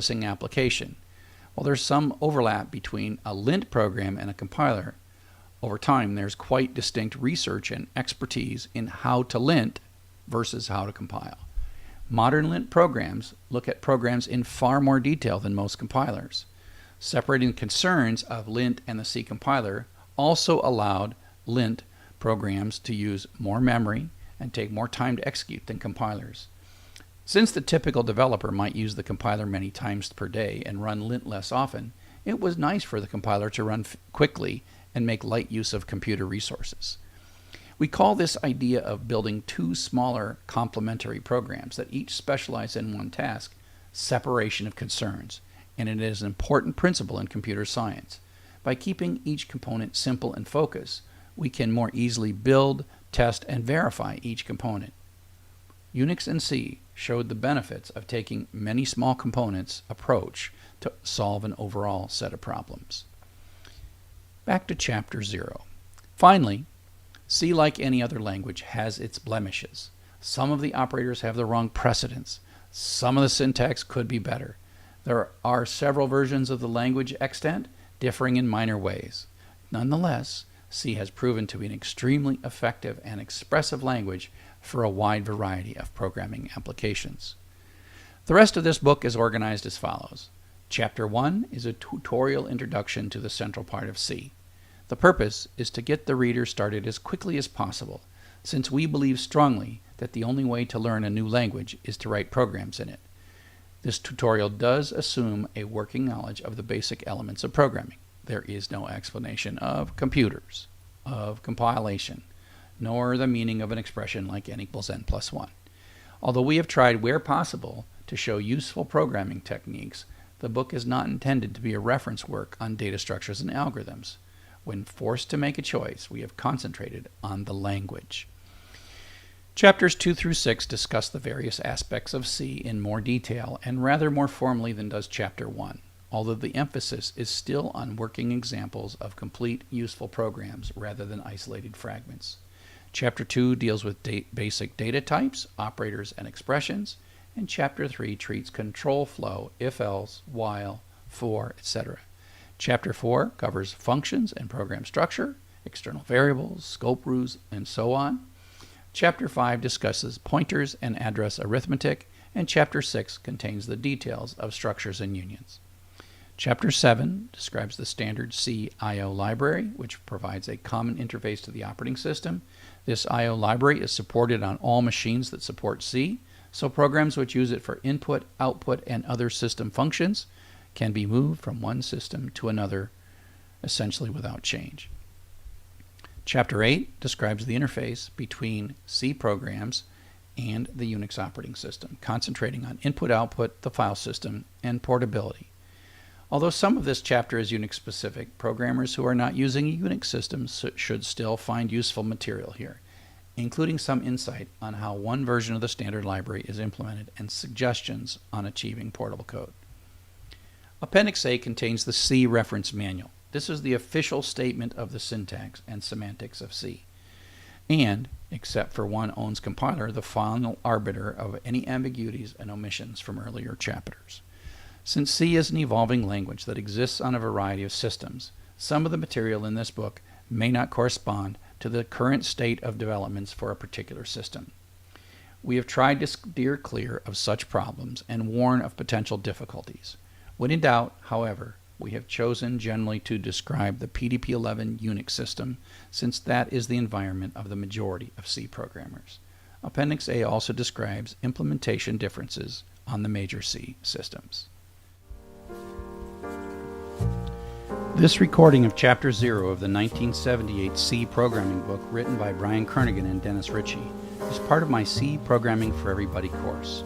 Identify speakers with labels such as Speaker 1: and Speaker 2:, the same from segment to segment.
Speaker 1: processing application. While there's some overlap between a lint program and a compiler, over time there's quite distinct research and expertise in how to lint versus how to compile. Modern lint programs look at programs in far more detail than most compilers. Separating the concerns of lint and the C compiler also allowed lint programs to use more memory and take more time to execute than compilers. Since the typical developer might use the compiler many times per day and run lint less often, it was nice for the compiler to run quickly and make light use of computer resources. We call this idea of building two smaller complementary programs that each specialize in one task separation of concerns, and it is an important principle in computer science. By keeping each component simple and focused, we can more easily build, test, and verify each component. Unix and C showed the benefits of taking many small components approach to solve an overall set of problems. Back to Chapter 0. Finally, C, like any other language, has its blemishes. Some of the operators have the wrong precedence. Some of the syntax could be better. There are several versions of the language extant, differing in minor ways. Nonetheless, C has proven to be an extremely effective and expressive language for a wide variety of programming applications. The rest of this book is organized as follows. Chapter 1 is a tutorial introduction to the central part of C. The purpose is to get the reader started as quickly as possible, since we believe strongly that the only way to learn a new language is to write programs in it. This tutorial does assume a working knowledge of the basic elements of programming. There is no explanation of computers, of compilation, nor the meaning of an expression like n equals n plus 1. Although we have tried where possible to show useful programming techniques, the book is not intended to be a reference work on data structures and algorithms. When forced to make a choice, we have concentrated on the language. Chapters 2 through 6 discuss the various aspects of C in more detail and rather more formally than does Chapter 1, although the emphasis is still on working examples of complete, useful programs rather than isolated fragments. Chapter 2 deals with basic data types, operators, and expressions, and Chapter 3 treats control flow, if-else, while, for, etc. Chapter 4 covers functions and program structure, external variables, scope rules, and so on. Chapter 5 discusses pointers and address arithmetic, and Chapter 6 contains the details of structures and unions. Chapter 7 describes the standard C I/O library, which provides a common interface to the operating system. This I/O library is supported on all machines that support C, so programs which use it for input, output, and other system functions can be moved from one system to another essentially without change. Chapter 8 describes the interface between C programs and the Unix operating system, concentrating on input-output, the file system, and portability. Although some of this chapter is Unix-specific, programmers who are not using a Unix system should still find useful material here, including some insight on how one version of the standard library is implemented and suggestions on achieving portable code. Appendix A contains the C reference manual. This is the official statement of the syntax and semantics of C, and, except for one owns compiler, the final arbiter of any ambiguities and omissions from earlier chapters. Since C is an evolving language that exists on a variety of systems, some of the material in this book may not correspond to the current state of developments for a particular system. We have tried to steer clear of such problems and warn of potential difficulties. When in doubt, however, we have chosen generally to describe the PDP-11 Unix system, since that is the environment of the majority of C programmers. Appendix A also describes implementation differences on the major C systems. This recording of Chapter 0 of the 1978 C programming book written by Brian Kernighan and Dennis Ritchie is part of my C Programming for Everybody course,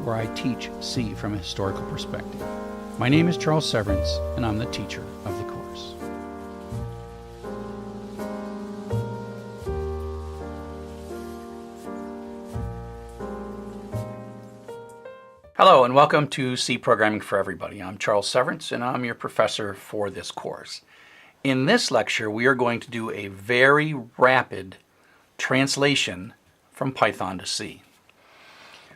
Speaker 1: where I teach C from a historical perspective. My name is Charles Severance, and I'm the teacher of the course. Hello, and welcome to C Programming for Everybody. I'm Charles Severance, and I'm your professor for this course. In this lecture, we are going to do a very rapid translation from Python to C.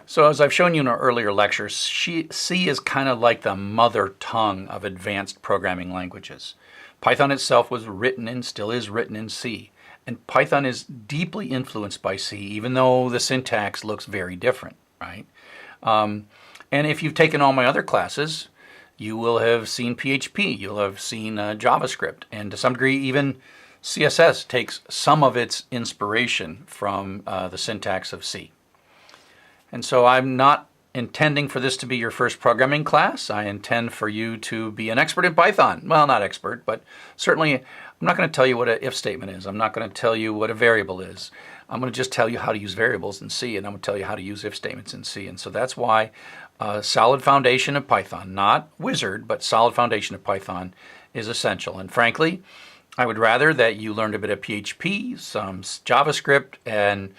Speaker 1: So as I've shown you in our earlier lectures, C is kind of like the mother tongue of advanced programming languages. Python itself was written and still is written in C. And Python is deeply influenced by C, even though the syntax looks very different, right? And if you've taken all my other classes, you will have seen PHP, you'll have seen JavaScript, and to some degree even CSS takes some of its inspiration from the syntax of C. And so I'm not intending for this to be your first programming class. I intend for you to be an expert in Python. Well, not expert, but certainly I'm not going to tell you what an if statement is. I'm not going to tell you what a variable is. I'm going to just tell you how to use variables in C, and I'm going to tell you how to use if statements in C. And so that's why a solid foundation of Python, not wizard, but solid foundation of Python is essential. And frankly, I would rather that you learned a bit of PHP, some JavaScript, and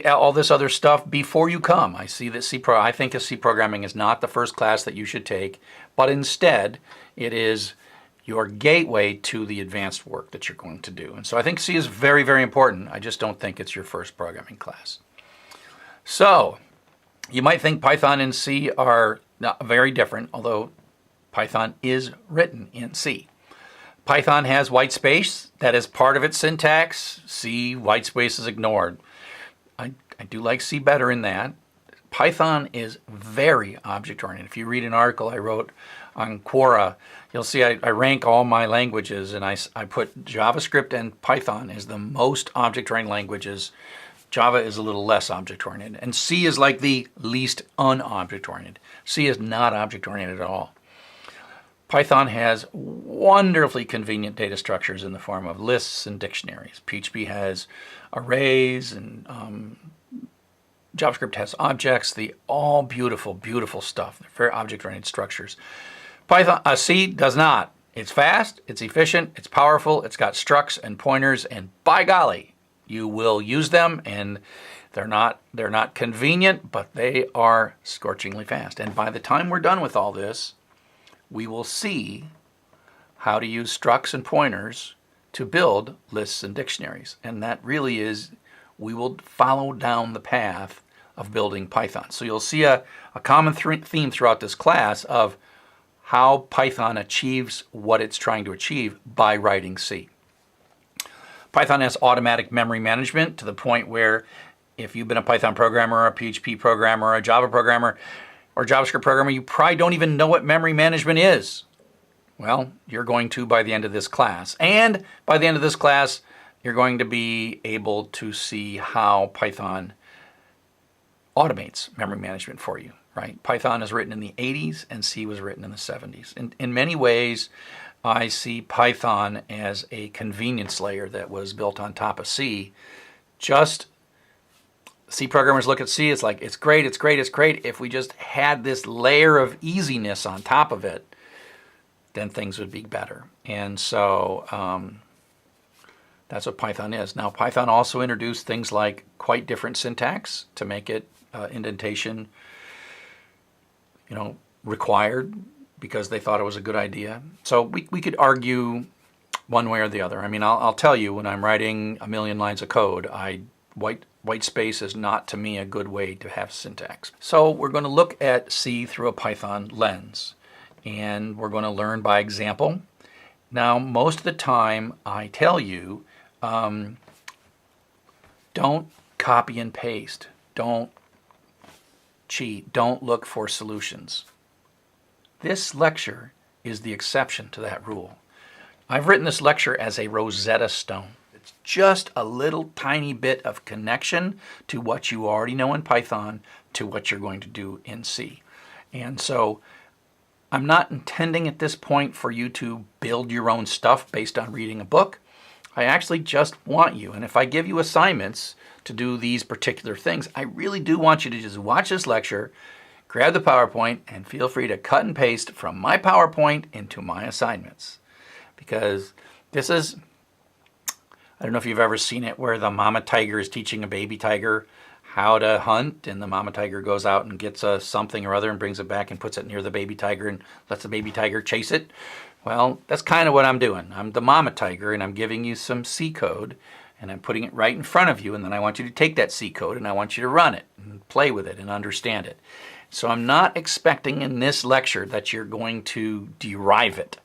Speaker 1: all this other stuff before you come. I see that I think C programming is not the first class that you should take, but instead it is your gateway to the advanced work that you're going to do. And so I think C is very, very important. I just don't think it's your first programming class. So you might think Python and C are very different, although Python is written in C. Python has white space. That is part of its syntax. C, white space is ignored. I do like C better in that. Python is very object-oriented. If you read an article I wrote on Quora, you'll see I rank all my languages, and I put JavaScript and Python as the most object-oriented languages. Java is a little less object-oriented. And C is like the least un-object-oriented. C is not object-oriented at all. Python has wonderfully convenient data structures in the form of lists and dictionaries. PHP has arrays, and JavaScript has objects. All beautiful, beautiful stuff. They're very object-oriented structures. C does not. It's fast, it's efficient, it's powerful, it's got structs and pointers, and by golly, you will use them, and they're not convenient, but they are scorchingly fast. And by the time we're done with all this, we will see how to use structs and pointers to build lists and dictionaries. And that really is, we will follow down the path of building Python. So you'll see a common theme throughout this class of how Python achieves what it's trying to achieve by writing C. Python has automatic memory management to the point where if you've been a Python programmer, a PHP programmer, a Java programmer, or JavaScript programmer, you probably don't even know what memory management is. Well, you're going to by the end of this class. And by the end of this class, you're going to be able to see how Python automates memory management for you, right? Python is written in the 80s and C was written in the 70s. In many ways, I see Python as a convenience layer that was built on top of C. Just C programmers look at C, it's like, it's great, it's great, it's great. If we just had this layer of easiness on top of it, then things would be better. And so that's what Python is. Now, Python also introduced things like quite different syntax to make it indentation, required because they thought it was a good idea. So we could argue one way or the other. I mean, I'll tell you, when I'm writing a million lines of code, white space is not, to me, a good way to have syntax. So we're going to look at C through a Python lens, and we're going to learn by example. Now, most of the time, I tell you, don't copy and paste. Don't cheat. Don't look for solutions. This lecture is the exception to that rule. I've written this lecture as a Rosetta Stone. It's just a little tiny bit of connection to what you already know in Python to what you're going to do in C. And so I'm not intending at this point for you to build your own stuff based on reading a book. I actually just want you, and if I give you assignments to do these particular things, I really do want you to just watch this lecture, grab the PowerPoint, and feel free to cut and paste from my PowerPoint into my assignments. Because this is, I don't know if you've ever seen it, where the mama tiger is teaching a baby tiger how to hunt, and the mama tiger goes out and gets something or other and brings it back and puts it near the baby tiger and lets the baby tiger chase it. Well, that's kind of what I'm doing. I'm the mama tiger, and I'm giving you some C code, and I'm putting it right in front of you, and then I want you to take that C code and I want you to run it and play with it and understand it. So I'm not expecting in this lecture that you're going to derive it,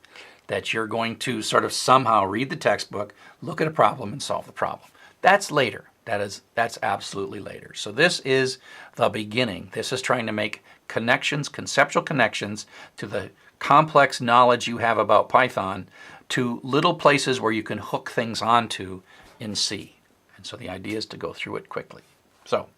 Speaker 1: that you're going to sort of somehow read the textbook, look at a problem, and solve the problem. That's later. That's absolutely later. So this is the beginning. This is trying to make connections, conceptual connections to the complex knowledge you have about Python to little places where you can hook things onto in C. And so the idea is to go through it quickly. So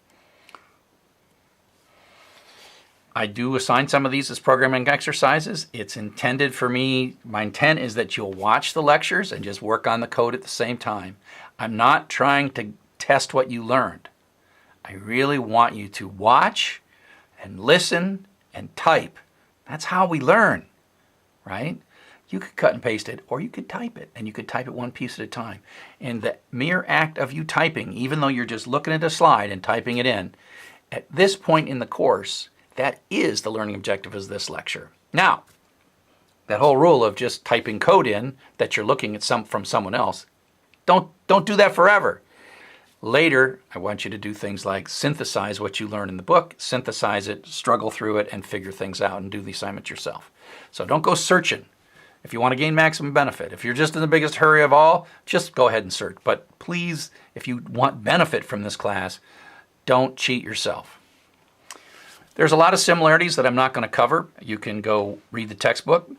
Speaker 1: I do assign some of these as programming exercises. It's intended for me, my intent is that you'll watch the lectures and just work on the code at the same time. I'm not trying to test what you learned. I really want you to watch and listen and type. That's how we learn, right? You could cut and paste it, or you could type it, and you could type it one piece at a time. And the mere act of you typing, even though you're just looking at a slide and typing it in, at this point in the course, that is the learning objective of this lecture. Now, that whole rule of just typing code in that you're looking at from someone else, don't do that forever. Later, I want you to do things like synthesize what you learn in the book, synthesize it, struggle through it, and figure things out and do the assignment yourself. So don't go searching if you want to gain maximum benefit. If you're just in the biggest hurry of all, just go ahead and search. But please, if you want benefit from this class, don't cheat yourself. There's a lot of similarities that I'm not going to cover. You can go read the textbook,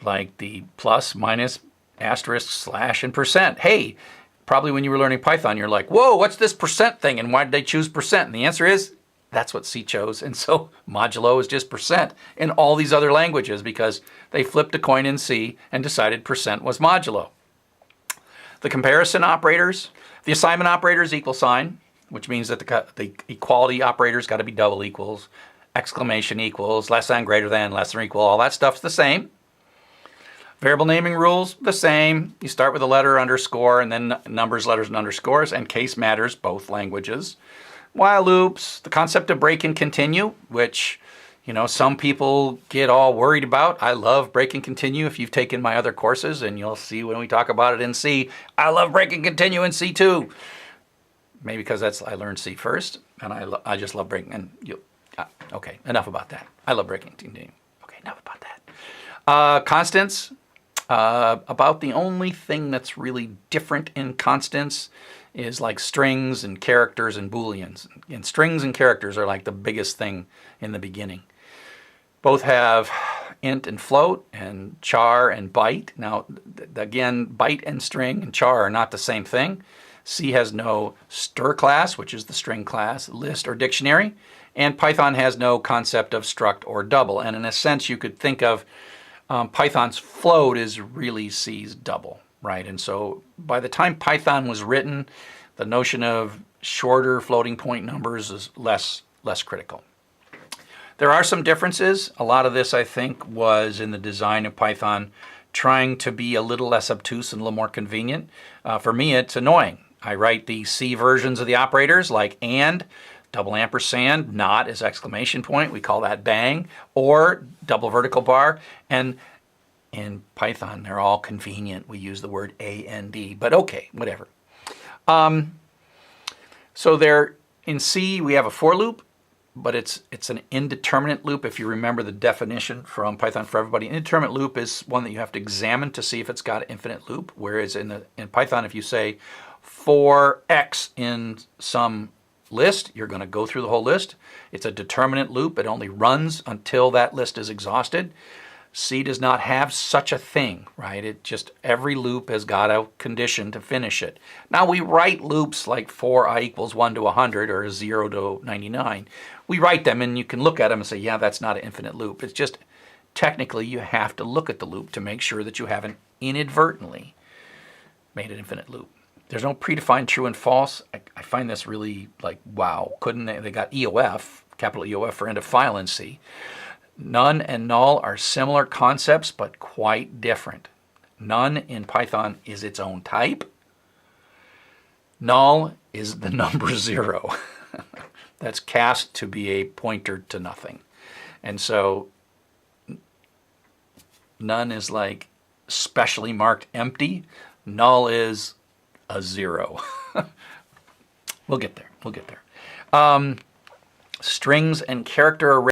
Speaker 1: like the plus, minus, asterisk, slash, and percent. Hey, probably when you were learning Python, you're like, whoa, what's this percent thing, and why did they choose percent? And the answer is, that's what C chose, and so modulo is just percent in all these other languages because they flipped a coin in C and decided percent was modulo. The comparison operators, the assignment operator is equal sign, which means that the equality operator's got to be double equals, exclamation equals, less than, greater than, less than or equal, all that stuff's the same. Variable naming rules, the same. You start with a letter, underscore, and then numbers, letters, and underscores, and case matters, both languages. While loops, the concept of break and continue, which, some people get all worried about. I love break and continue. If you've taken my other courses, and you'll see when we talk about it in C, I love break and continue in C too. Maybe because I learned C first, and I just love breaking. And okay, enough about that. I love breaking and continue. Okay, enough about that. Constants. About the only thing that's really different in constants is like strings and characters and booleans. And strings and characters are like the biggest thing in the beginning. Both have int and float and char and byte. Now, again, byte and string and char are not the same thing. C has no str class, which is the string class, list or dictionary. And Python has no concept of struct or double. And in a sense, you could think of Python's float is really C's double, right? And so by the time Python was written, the notion of shorter floating point numbers is less critical. There are some differences. A lot of this, I think, was in the design of Python, trying to be a little less obtuse and a little more convenient. For me, it's annoying. I write the C versions of the operators like and, double ampersand, not as exclamation point, we call that bang, or double vertical bar, and in Python they're all convenient. We use the word AND, but okay, whatever. So there in C we have a for loop, but it's an indeterminate loop. If you remember the definition from Python for Everybody, indeterminate loop is one that you have to examine to see if it's got an infinite loop, whereas in Python if you say for x in some list, you're going to go through the whole list. It's a determinate loop. It only runs until that list is exhausted. C does not have such a thing, right? It just, every loop has got a condition to finish it. Now we write loops like for I equals 1 to 100 or 0 to 99. We write them and you can look at them and say, yeah, that's not an infinite loop. It's just technically you have to look at the loop to make sure that you haven't inadvertently made an infinite loop. There's no predefined true and false. I find this really like, wow, couldn't they got EOF, capital EOF for end of file in C. None and null are similar concepts, but quite different. None in Python is its own type. Null is the number 0. That's cast to be a pointer to nothing. And so none is like specially marked empty. Null is a 0. We'll get there. We'll get there. Strings and character array.